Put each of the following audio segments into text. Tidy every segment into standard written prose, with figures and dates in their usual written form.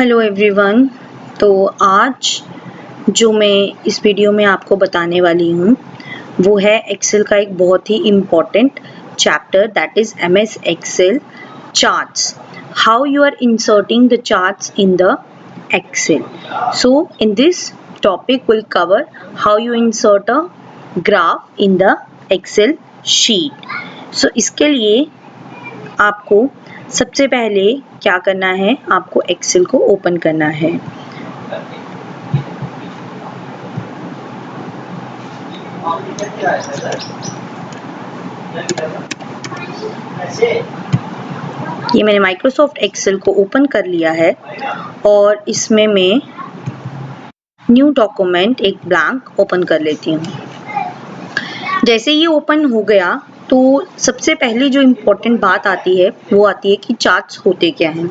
Hello everyone. तो आज जो मैं इस वीडियो में आपको बताने वाली हूँ वो है एक्सेल का एक बहुत ही important chapter that is MS excel charts, how you are inserting the charts in the excel. So in this topic will cover how you insert a graph in the excel sheet. So इसके लिए आपको सबसे पहले क्या करना है, आपको Excel को ओपन करना है. ये मैंने माइक्रोसॉफ्ट एक्सेल को ओपन कर लिया है और इसमें मैं न्यू डॉक्यूमेंट एक ब्लैंक ओपन कर लेती हूँ. जैसे ये ओपन हो गया तो सबसे पहले जो इम्पोर्टेंट बात आती है वो आती है कि चार्ट्स होते क्या हैं.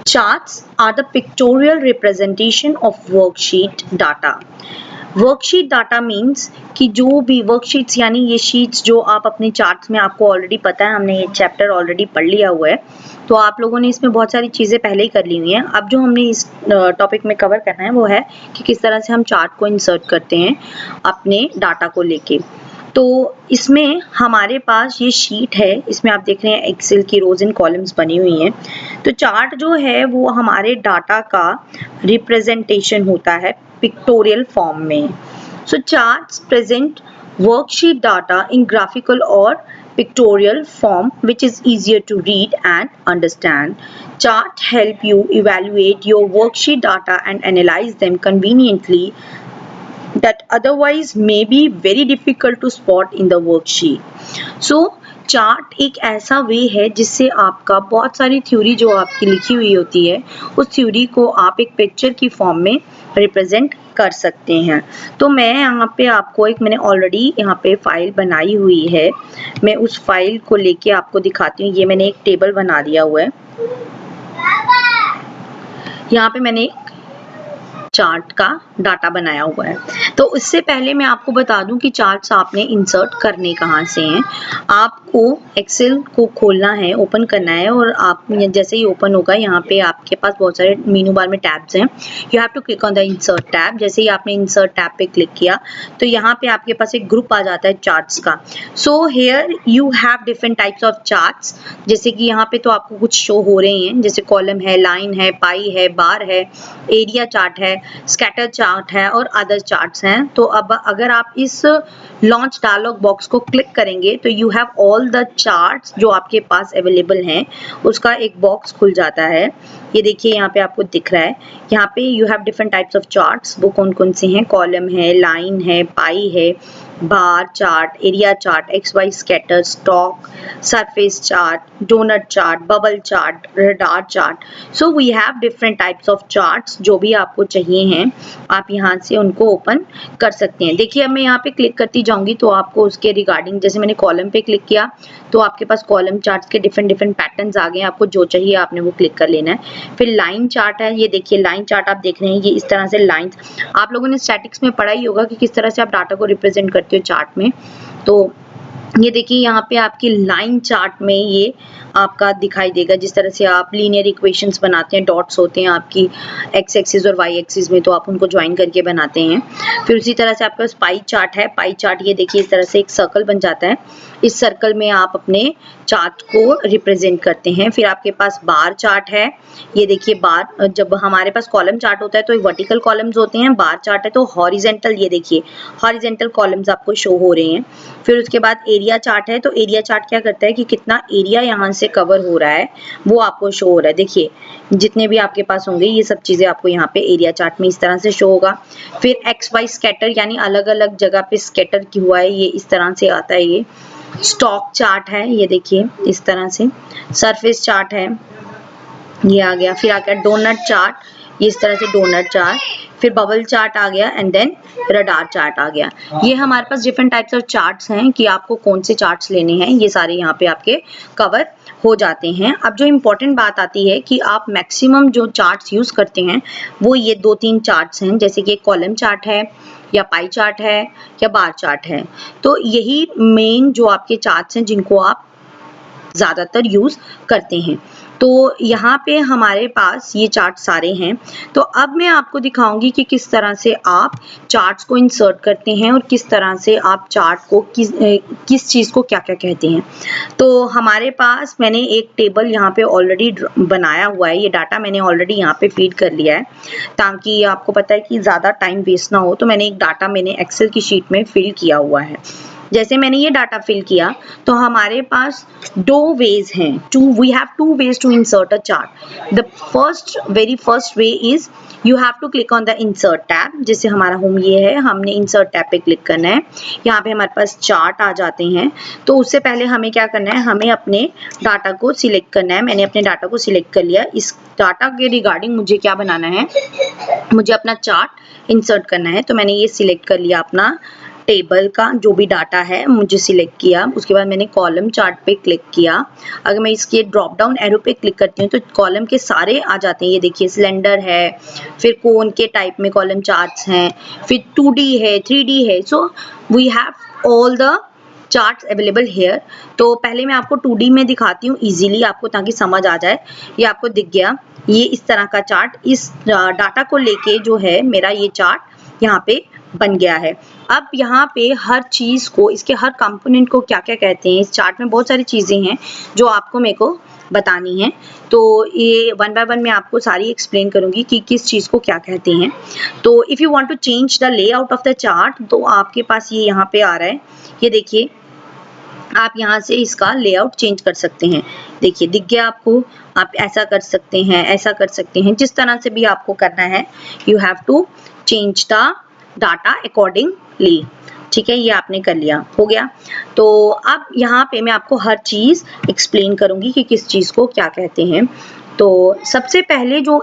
Charts are the pictorial representation of worksheet data. Worksheet data means कि जो भी वर्कशीट्स यानी ये शीट्स जो आप अपने चार्ट्स में, आपको ऑलरेडी पता है, हमने ये चैप्टर ऑलरेडी पढ़ लिया हुआ है, तो आप लोगों ने इसमें बहुत सारी चीज़ें पहले ही कर ली हुई हैं. अब जो हमने इस टॉपिक में कवर करना है वो है कि किस तरह से हम चार्ट को इंसर्ट करते हैं अपने डाटा को लेके. तो इसमें हमारे पास ये शीट है, इसमें आप देख रहे हैं एक्सेल की रोज एंड कॉलम्स बनी हुई हैं. तो चार्ट जो है वो हमारे डाटा का रिप्रेजेंटेशन होता है पिक्टोरियल फॉर्म में. So charts present worksheet data in graphical और pictorial form which is easier to read and understand. Chart help you evaluate your worksheet data and analyze them conveniently that otherwise may be very difficult to spot in the worksheet. So chart एक ऐसा वे है जिससे आपका बहुत सारी theory जो आपकी लिखी हुई होती है उस थ्योरी को आप एक पिक्चर की फॉर्म में रिप्रेजेंट कर सकते हैं. तो मैं यहाँ पे आपको मैंने ऑलरेडी यहाँ पे फाइल बनाई हुई है, मैं उस फाइल को लेके आपको दिखाती हूँ. ये मैंने एक टेबल बना दिया हुआ है, यहाँ पे मैंने चार्ट का डाटा बनाया हुआ है. तो उससे पहले मैं आपको बता दूं कि चार्ट्स आपने इंसर्ट करने कहाँ से हैं. आपको एक्सेल को खोलना है, ओपन करना है, और आप जैसे ही ओपन होगा यहाँ पे आपके पास बहुत सारे मेनू बार में टैब्स हैं. You have to click on the insert tab. जैसे ही आपने इंसर्ट टैब पे क्लिक किया तो यहाँ पे आपके पास एक ग्रुप आ जाता है चार्ट्स का. So here you have different types of charts. जैसे कि यहाँ पे तो आपको कुछ शो हो रहे हैं, जैसे कॉलम है, लाइन है, पाई है, बार है, एरिया चार्ट है, स्कैटर चार्ट है और अदर चार्ट्स हैं. तो अब अगर आप इस लॉन्च डायलॉग बॉक्स को क्लिक करेंगे तो you have all the charts जो आपके पास अवेलेबल हैं, उसका एक बॉक्स खुल जाता है. ये देखिए यहाँ पे आपको दिख रहा है, यहाँ पे you have different types of charts. वो कौन कौन से हैं? कॉलम है, लाइन है, पाई है, bar chart, area chart, X Y scatter, stock, surface chart, donut chart, bubble chart, radar chart. So we have different types of charts. जो भी आपको चाहिए हैं आप यहाँ से उनको ओपन कर सकते हैं. देखिए अब मैं यहाँ पे क्लिक करती जाऊंगी तो आपको उसके रिगार्डिंग, जैसे मैंने कॉलम पे क्लिक किया तो आपके पास कॉलम चार्ट्स के डिफरेंट पैटर्न्स आ गए. आपको जो चाहिए आपने वो क्लिक कर लेना है. फिर लाइन चार्ट है, ये देखिए लाइन चार्ट आप देख रहे हैं, ये इस तरह से लाइंस. आप लोगों ने स्टैटिक्स में पढ़ा ही होगा कि किस तरह से आप डाटा को रिप्रेजेंट करते हो चार्ट में. तो ये देखिए यहाँ पे आपकी लाइन चार्ट में ये आपका दिखाई देगा. जिस तरह से आप लीनियर इक्वेशंस बनाते हैं, डॉट्स होते हैं आपकी एक्स एक्सिस और वाई एक्सिस में, तो आप उनको ज्वाइन करके बनाते हैं. फिर उसी तरह से आपके पास पाई चार्ट है. पाई चार्ट ये देखिए इस तरह से एक सर्कल बन जाता है, इस सर्कल में आप अपने चार्ट को रिप्रेजेंट करते हैं. फिर आपके पास बार चार्ट है. ये देखिए बार, जब हमारे पास कॉलम चार्ट होता है तो वर्टिकल कॉलम्स होते हैं, बार चार्ट है तो हॉरिजेंटल, ये देखिए हॉरिजेंटल कॉलम्स आपको शो हो रहे हैं. फिर उसके बाद एरिया चार्ट है. तो एरिया चार्ट क्या करता है कि कितना एरिया यहाँ से कवर हो रहा है वो आपको शो हो रहा है. देखिए जितने भी आपके पास होंगे ये सब चीजें आपको यहाँ पे एरिया चार्ट में इस तरह से शो होगा. फिर एक्स वाई स्कैटर यानी अलग अलग जगह पे स्कैटर की हुआ है, ये इस तरह से आता है. ये स्टॉक चार्ट है, ये देखिए इस तरह से. सरफेस चार्ट है, ये आ गया. फिर आ गया डोनट चार्ट, ये इस तरह से डोनट चार्ट. फिर बबल चार्ट आ गया एंड देन रडार चार्ट आ गया. ये हमारे पास डिफरेंट टाइप्स ऑफ चार्ट्स हैं कि आपको कौन से चार्ट्स लेने हैं, ये सारे यहाँ पे आपके कवर हो जाते हैं. अब जो इम्पोर्टेंट बात आती है कि आप मैक्सिमम जो चार्ट्स यूज करते हैं वो ये 2-3 चार्ट्स हैं, जैसे कि कॉलम चार्ट है या पाई चार्ट है या बार चार्ट है. तो यही मेन जो आपके चार्ट्स हैं जिनको आप ज्यादातर यूज करते हैं. तो यहाँ पे हमारे पास ये चार्ट सारे हैं। तो अब मैं आपको दिखाऊंगी कि किस तरह से आप चार्ट्स को इंसर्ट करते हैं और किस तरह से आप चार्ट को किस चीज़ को क्या क्या कहते हैं। तो हमारे पास मैंने एक टेबल यहाँ पे ऑलरेडी बनाया हुआ है, ये डाटा मैंने ऑलरेडी यहाँ पे फीड कर लिया है ताकि आपको पता है कि ज़्यादा टाइम वेस्ट ना हो। तो मैंने एक डाटा मैंने एक्सेल की शीट में फिल किया हुआ है। जैसे मैंने ये डाटा फिल किया तो हमारे पास दो वेज हैं, we have two ways to insert a chart. The very first way is you have to click on the insert tab. जैसे हमारा होम ये है, हमने इंसर्ट टैब पे क्लिक करना है। यहाँ पे हमारे पास चार्ट आ जाते हैं। तो उससे पहले हमें क्या करना है, हमें अपने डाटा को सिलेक्ट करना है। मैंने अपने डाटा को सिलेक्ट कर लिया। इस डाटा के रिगार्डिंग मुझे क्या बनाना है, मुझे अपना चार्ट इंसर्ट करना है। तो मैंने ये सिलेक्ट कर लिया, अपना टेबल का जो भी डाटा है मुझे सिलेक्ट किया। उसके बाद मैंने कॉलम चार्ट पे क्लिक किया। अगर मैं इसके ड्रॉप डाउन एरो पे क्लिक करती हूँ तो कॉलम के सारे आ जाते हैं। ये देखिए सिलेंडर है, फिर कोन के टाइप में कॉलम चार्ट्स हैं, फिर 2D है, 3D है। So we have all the charts available here. तो पहले मैं आपको 2D में दिखाती हूँ इजीली आपको, ताकि समझ आ जाए। ये आपको दिख गया, ये इस तरह का चार्ट, इस डाटा को लेके जो है मेरा ये चार्ट यहाँ पे बन गया है। अब यहाँ पे हर चीज को, इसके हर कंपोनेंट को क्या क्या कहते हैं, इस चार्ट में बहुत सारी चीजें हैं जो आपको मेरे को बतानी है। तो ये वन बाय वन मैं आपको सारी एक्सप्लेन करूंगी कि किस चीज को क्या कहते हैं। तो if you want to change the layout of the chart, तो आपके पास ये यहाँ पे आ रहा है, ये देखिए आप यहाँ से इसका लेआउट चेंज कर सकते हैं। देखिए दिख गया आपको, आप ऐसा कर सकते हैं, ऐसा कर सकते हैं, जिस तरह से भी आपको करना है। You have to change the data accordingly. ठीक है, ये आपने कर लिया, हो गया। तो अब यहाँ पे मैं आपको हर चीज एक्सप्लेन करूंगी कि किस चीज को क्या कहते हैं। तो सबसे पहले जो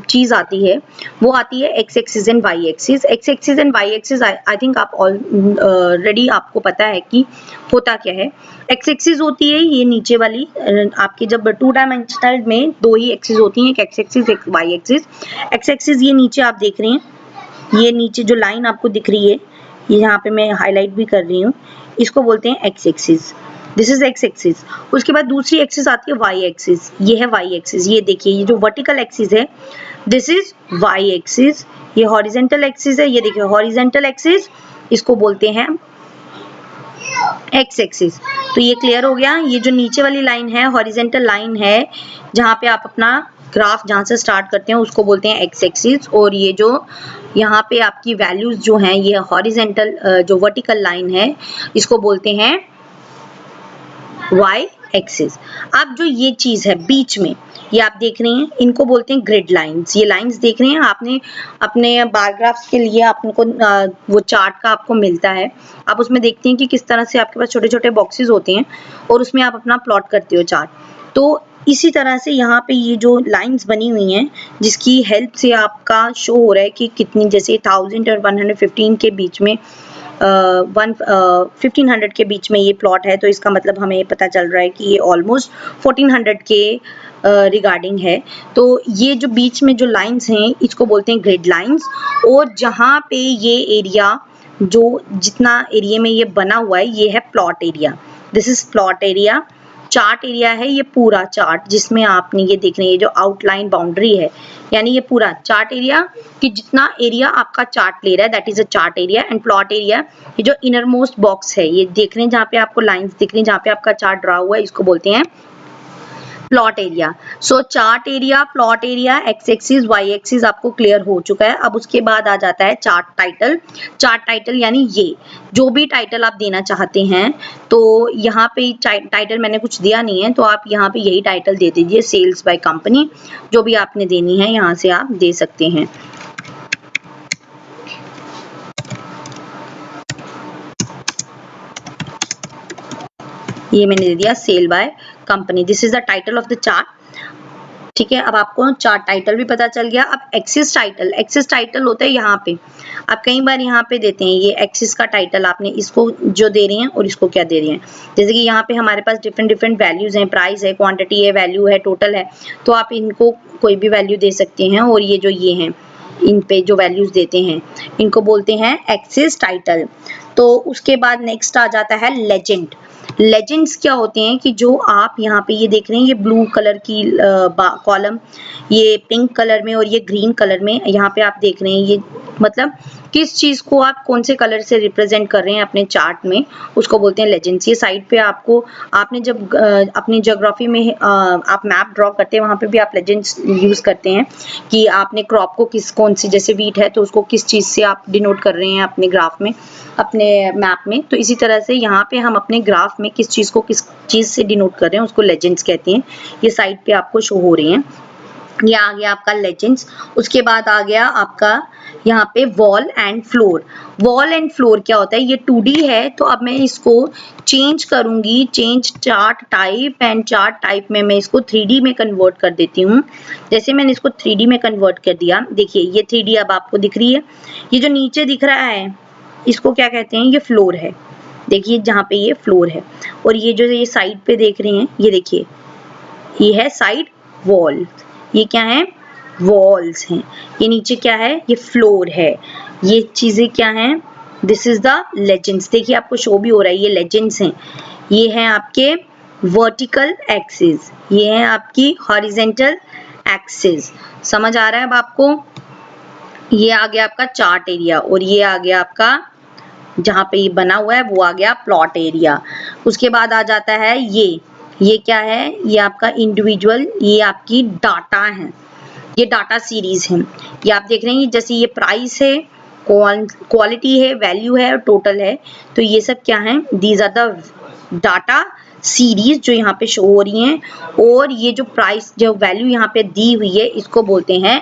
चीज आती है वो आती है X axis and Y axis. X axis and Y axis I think आप ऑलरेडी आपको पता है कि होता क्या है। एक्स एक्सिस होती है ये नीचे वाली, आपके जब 2 डायमेंशनल में 2 ही एक्सिस होती हैं, एक एक्स एक्सिस एक वाई एक्सिस। एक्स एक्सिस ये नीचे आप देख रहे हैं, ये नीचे जो लाइन आपको दिख रही है, ये यहाँ पे मैं हाईलाइट भी कर रही हूँ, इसको बोलते हैं x axis. This is x axis. उसके बाद दूसरी एक्सिस आती है वाई एक्सिस, ये है वाई एक्सिस। ये देखिए, ये जो वर्टिकल एक्सिस है दिस इज वाई एक्सिस। ये हॉरिजेंटल एक्सिस है, ये देखिए हॉरिजेंटल एक्सिस, इसको बोलते हैं एक्स एक्सिस। तो ये क्लियर हो गया। ये जो नीचे वाली लाइन है हॉरिजेंटल लाइन है, जहाँ पे आप अपना ग्राफ जहाँ से स्टार्ट करते हैं उसको बोलते हैं एक्स एक्सिस। और ये जो यहाँ पे आपकी वैल्यूज जो हैं, ये हॉरिजेंटल जो वर्टिकल लाइन है, इसको बोलते हैं वाई एक्सिस। अब जो ये चीज है बीच में, ये आप देख रहे हैं, इनको बोलते हैं ग्रिड लाइंस। ये लाइंस देख रहे हैं आपने अपने बार ग्राफ्स के लिए, आपको वो चार्ट का आपको मिलता है, आप उसमें देखते हैं कि किस तरह से आपके पास छोटे छोटे बॉक्सेस होते हैं और उसमें आप अपना प्लॉट करते हो चार्ट। तो इसी तरह से यहाँ पे ये जो लाइंस बनी हुई हैं, जिसकी हेल्प से आपका शो हो रहा है कि कितनी, जैसे 1000 और 115 के बीच में 1500 के बीच में ये प्लॉट है, तो इसका मतलब हमें ये पता चल रहा है कि ये ऑलमोस्ट 1400 के रिगार्डिंग है। तो ये जो बीच में जो लाइंस हैं इसको बोलते हैं ग्रिड लाइंस। और जहाँ पे ये एरिया, जो जितना एरिया में ये बना हुआ है, ये है plot area. This is plot area. Chart area है ये पूरा चार्ट, जिसमें आपने ये देख रहे हैं, ये जो आउटलाइन बाउंड्री है, यानी ये पूरा चार्ट एरिया कि जितना एरिया आपका चार्ट ले रहा है, that is a chart area. And plot area, ये जो इनर मोस्ट बॉक्स है, ये देख रहे हैं जहाँ पे आपको लाइंस दिख रही हैं, जहाँ पे आपका चार्ट ड्रा हुआ है, इसको बोलते हैं plot area. So chart area, plot area, X axis, Y axis आपको क्लियर हो चुका है। अब उसके बाद आ जाता है चार्ट टाइटल। चार्ट टाइटल यानी ये जो भी टाइटल आप देना चाहते हैं, तो यहाँ पे टाइटल मैंने कुछ दिया नहीं है, तो आप यहाँ पे यही टाइटल दे दीजिए, सेल्स बाय कंपनी। जो भी आपने देनी है यहाँ से आप दे सकते हैं। ये मैंने दे दिया sale by company. This is the title of the chart. ठीक है, अब आपको चार्ट टाइटल भी पता चल गया। अब एक्सिस टाइटल, एक्सिस टाइटल होता है यहाँ पे, आप कई बार यहाँ पे देते हैं ये एक्सिस का टाइटल, आपने इसको जो दे रही हैं और इसको क्या दे रही हैं। जैसे कि यहाँ पे हमारे पास डिफरेंट वैल्यूज हैं, प्राइस है, क्वांटिटी है, वैल्यू है, टोटल है, तो आप इनको कोई भी वैल्यू दे सकते हैं। और ये जो ये हैं, इन पे जो वैल्यूज देते हैं, इनको बोलते हैं एक्सिस टाइटल। तो उसके बाद नेक्स्ट आ जाता है लेजेंड। लेजेंड्स क्या होते हैं कि जो आप यहाँ पे ये देख रहे हैं, ये ब्लू कलर की कॉलम, ये पिंक कलर में और ये ग्रीन कलर में यहाँ पे आप देख रहे हैं, ये मतलब किस चीज को आप कौन से कलर से रिप्रेजेंट कर रहे हैं अपने चार्ट में, उसको बोलते हैं लेजेंड्स। ये साइड पे आपको, आपने जब अपनी ज्योग्राफी में आप मैप ड्रॉ करते हैं, वहां पे भी आप लेजेंड्स यूज करते हैं कि आपने क्रॉप को किस, कौन सी, जैसे वीट है तो उसको किस चीज से आप डिनोट कर रहे हैं अपने ग्राफ में, अपने मैप में। तो इसी तरह से यहाँ पे हम अपने ग्राफ में किस चीज को किस चीज से डिनोट कर रहे हैं उसको लेजेंड्स कहते हैं। ये साइड पे आपको शो हो रही हैं। ये आ गया आपका लेजेंड्स। उसके बाद आ गया आपका यहाँ पे wall and floor. Wall and floor क्या होता है, ये 2D है, तो अब मैं इसको चेंज करूंगी, change chart type, and chart type में मैं इसको 3D में कन्वर्ट कर देती हूँ। जैसे मैंने इसको 3D में कन्वर्ट कर दिया, देखिए ये 3D अब आपको दिख रही है। ये जो नीचे दिख रहा है इसको क्या कहते हैं, ये फ्लोर है। देखिए जहाँ पे ये फ्लोर है, और ये जो ये साइड पे देख रहे हैं, ये देखिए ये है साइड वॉल, ये क्या है, वॉल्स हैं। ये नीचे क्या है, ये फ्लोर है। ये चीजें क्या हैं, दिस इज द लेजेंड्स। देखिए आपको शो भी हो रहा है, ये लेजेंड्स हैं। ये हैं आपके वर्टिकल एक्सिस, ये है आपकी हॉरिजेंटल एक्सिस। समझ आ रहा है अब आपको। ये आ गया आपका चार्ट एरिया, और ये आ गया आपका जहाँ पे ये बना हुआ है वो आ गया प्लॉट एरिया। उसके बाद आ जाता है ये क्या है, ये आपका इंडिविजुअल, ये आपकी डाटा है, ये डाटा सीरीज है। ये आप देख रहे हैं, जैसे ये प्राइस है, क्वालिटी है, वैल्यू है और टोटल है। तो ये सब क्या है, these are the data series जो यहाँ पे शो हो रही हैं। और ये जो प्राइस, जो वैल्यू यहाँ पे दी हुई है, इसको बोलते हैं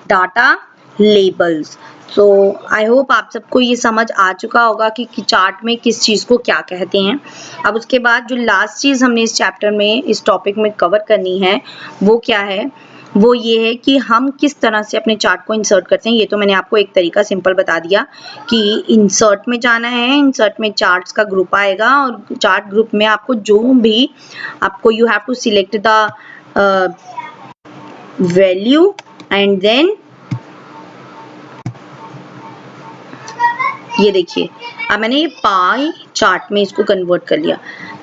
data labels. So I hope आप सबको ये समझ आ चुका होगा कि चार्ट में किस चीज को क्या कहते हैं। अब उसके बाद जो लास्ट चीज हमने इस चैप्टर में, इस टॉपिक में कवर करनी है वो क्या है, वो ये है कि हम किस तरह से अपने चार्ट को इंसर्ट करते हैं। ये तो मैंने आपको एक तरीका सिंपल बता दिया कि इंसर्ट में जाना है, इंसर्ट में चार्ट्स का ग्रुप आएगा, और चार्ट ग्रुप में आपको जो भी आपको, you have to select the value, and then ये देखिए अब मैंने ये पाई चार्ट में इसको कन्वर्ट कर लिया।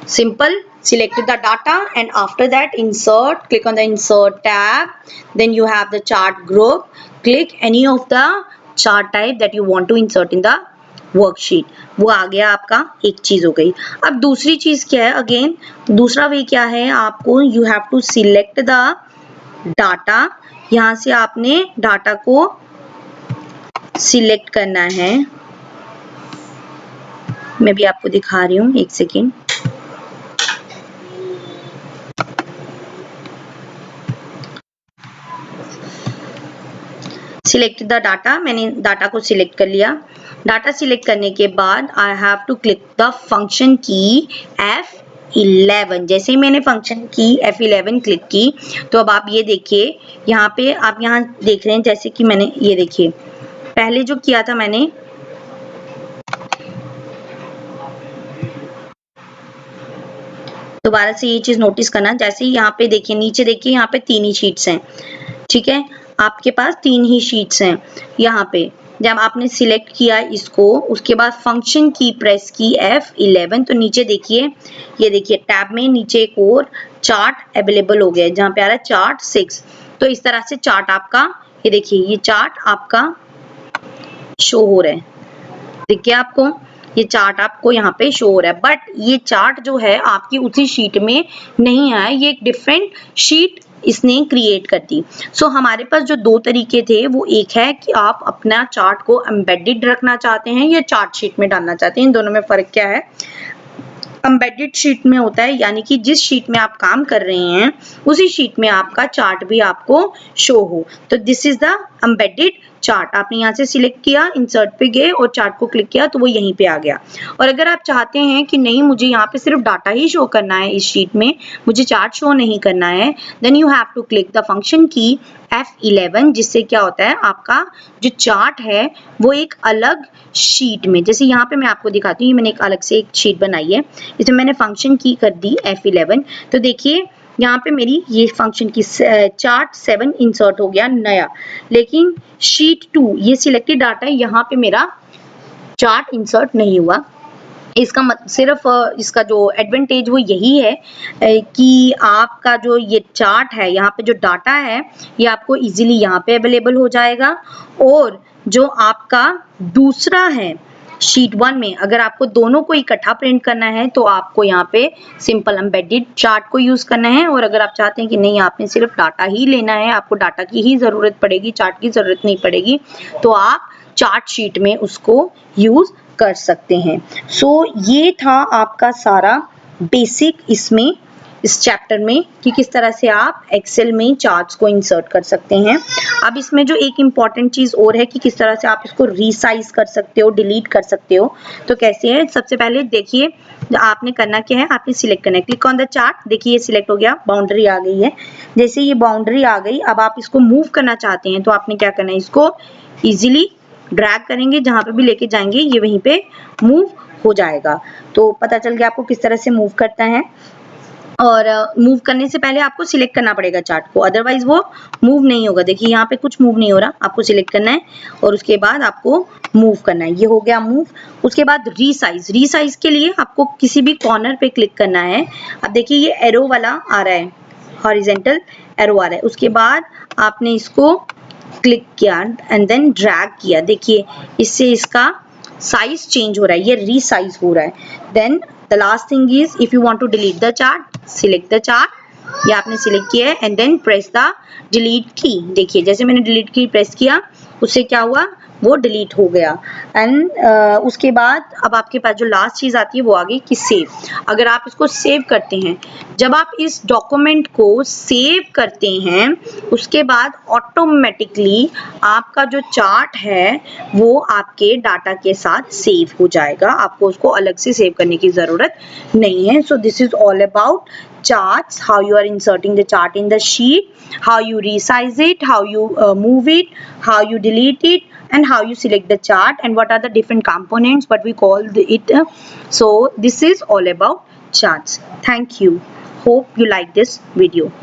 Simple, select the data and after that insert, click on the insert tab, then you have the chart group, click any of the chart type that you want to insert in the worksheet। वो आ गया आपका, एक चीज हो गई। अब दूसरी चीज क्या है, अगेन दूसरा वे क्या है, आपको you have to select the data। यहाँ से आपने डाटा को सिलेक्ट करना है। मैं भी आपको दिखा रही हूँ, एक सेकेंड। सिलेक्ट द डाटा, मैंने डाटा को सिलेक्ट कर लिया। डाटा सिलेक्ट करने के बाद I have to click the function key F11। जैसे ही मैंने फंक्शन की F11 क्लिक की, तो अब आप ये देखिए, यहाँ पे आप यहाँ देख रहे हैं, जैसे कि मैंने ये देखिए पहले जो किया था मैंने, दोबारा से ये चीज नोटिस करना। जैसे ही यहाँ पे देखिए, नीचे देखिए, यहाँ पे 3 ही शीट्स हैं, ठीक है, आपके पास 3 ही शीट्स हैं। यहाँ पे जब आपने सिलेक्ट किया इसको, उसके बाद फंक्शन की प्रेस की F11, तो नीचे देखिए, ये देखिए टैब में नीचे एक और चार्ट अवेलेबल हो गया है, जहाँ पे आ रहा है चार्ट 6। तो इस तरह से चार्ट आपका, ये देखिए ये चार्ट आपका शो हो रहा है, देखिए आपको ये चार्ट आपको यहाँ पे शो हो रहा है। बट ये चार्ट जो है आपकी उसी शीट में नहीं है, ये एक डिफरेंट शीट इसने क्रिएट कर दी। सो हमारे पास जो 2 तरीके थे, वो एक है कि आप अपना चार्ट को एम्बेडेड रखना चाहते हैं या चार्ट शीट में डालना चाहते हैं। इन दोनों में फर्क क्या है, एम्बेडेड शीट में होता है, यानी कि जिस शीट में आप काम कर रहे हैं उसी शीट में आपका चार्ट भी आपको शो हो। तो this is the embedded chart. आपने यहाँ से सिलेक्ट किया, इंसर्ट पे गए और चार्ट को क्लिक किया, तो वो यहीं पे आ गया। और अगर आप चाहते हैं कि नहीं, मुझे यहाँ पे सिर्फ डाटा ही शो करना है, इस शीट में मुझे चार्ट शो नहीं करना है, then you have to click the function key F11, जिससे क्या होता है, आपका जो चार्ट है वो एक अलग शीट में, जैसे यहाँ पे मैं आपको दिखाती हूँ, मैंने एक अलग से एक शीट बनाई है, इसमें मैंने फंक्शन की कर दी F11। तो देखिए यहाँ पे मेरी ये फंक्शन की चार्ट 7 इंसर्ट हो गया नया, लेकिन शीट 2 ये सिलेक्टेड डाटा है, यहाँ पे मेरा चार्ट इंसर्ट नहीं हुआ। इसका सिर्फ इसका जो एडवांटेज वो यही है कि आपका जो ये चार्ट है, यहाँ पे जो डाटा है ये आपको इजीली यहाँ पे अवेलेबल हो जाएगा। और जो आपका दूसरा है शीट 1 में, अगर आपको दोनों को इकट्ठा प्रिंट करना है तो आपको यहाँ पे सिंपल एम्बेडेड चार्ट को यूज करना है। और अगर आप चाहते हैं कि नहीं आपने सिर्फ डाटा ही लेना है, आपको डाटा की ही जरूरत पड़ेगी, चार्ट की जरूरत नहीं पड़ेगी, तो आप चार्ट शीट में उसको यूज कर सकते हैं। सो ये था आपका सारा बेसिक इसमें इस चैप्टर में कि किस तरह से आप एक्सेल में चार्ट्स को इंसर्ट कर सकते हैं। अब इसमें जो एक इम्पॉर्टेंट चीज और है कि किस तरह से आप इसको रीसाइज कर सकते हो, डिलीट कर सकते हो। तो कैसे है, सबसे पहले देखिए आपने करना क्या है, आपने सिलेक्ट करना है, क्लिक ऑन द चार्ट। देखिए ये सिलेक्ट हो गया, बाउंड्री आ गई है। जैसे ये बाउंड्री आ गई, अब आप इसको मूव करना चाहते हैं तो आपने क्या करना है, इसको इजिली ड्रैग करेंगे, जहां पे भी लेके जाएंगे ये वहीं पे मूव हो जाएगा। तो पता चल गया आपको किस तरह से मूव करता है। और मूव करने से पहले आपको सिलेक्ट करना पड़ेगा चार्ट को, अदरवाइज वो मूव नहीं होगा। देखिए यहाँ पे कुछ मूव नहीं हो रहा, आपको सिलेक्ट करना है और उसके बाद आपको मूव करना है। ये हो गया मूव। उसके बाद रीसाइज, रीसाइज के लिए आपको किसी भी कॉर्नर पे क्लिक करना है। अब देखिए ये एरो वाला आ रहा है, हॉरिजेंटल एरो आ रहा है। उसके बाद आपने इसको क्लिक किया एंड देन ड्रैग किया। देखिए इससे इसका साइज चेंज हो रहा है, ये रीसाइज हो रहा है। Then the last thing is if you want to delete the chart, select the chart. ये आपने सिलेक्ट किया है and then press the delete key. देखिए जैसे मैंने डिलीट की प्रेस किया, उससे क्या हुआ, वो डिलीट हो गया। एंड उसके बाद अब आपके पास जो लास्ट चीज आती है वो आ गई कि सेव। अगर आप इसको सेव करते हैं, जब आप इस डॉक्यूमेंट को सेव करते हैं उसके बाद ऑटोमेटिकली आपका जो चार्ट है वो आपके डाटा के साथ सेव हो जाएगा, आपको उसको अलग से सेव करने की जरूरत नहीं है। So this is all about charts, how you are inserting the chart in the sheet, how you resize it, how you move it, how you delete it, and how you select the chart, and what are the different components what we call it. So this is all about charts. Thank you. Hope you like this video.